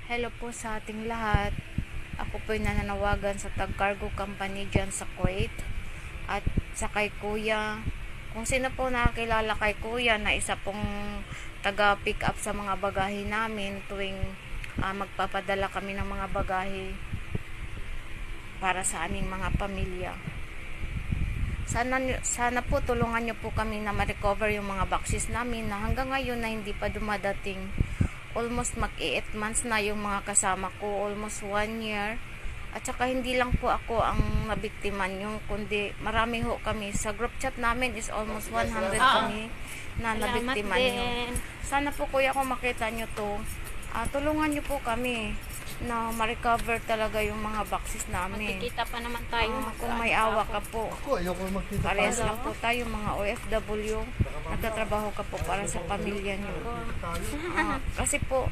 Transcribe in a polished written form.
Hello po sa ating lahat. Ako po ay nananawagan sa Tag Cargo Company dyan sa Kuwait. At sa kay Kuya. Kung sino po nakakilala kay Kuya na isa pong taga pick up sa mga bagahe namin tuwing magpapadala kami ng mga bagahe para sa aming mga pamilya. Sana po tulungan niyo po kami na ma-recover yung mga boxes namin na hanggang ngayon na hindi pa dumadating. Almost mag-8 months na yung mga kasama ko, almost 1 year. At saka hindi lang po ako ang nabiktiman yung, kundi marami ho kami. Sa group chat namin is almost 100 kami na nabiktiman yun. Sana po kuya kung makita nyo to, tulungan nyo po kami na ma-recover talaga yung mga boxes namin. Magkikita pa naman tayo. Kung may awa ka po. Ako, ayoko magkita pa. Parehas lang po tayo mga OFW. Nagtatrabaho ka po para sa pamilya nyo. Kasi po,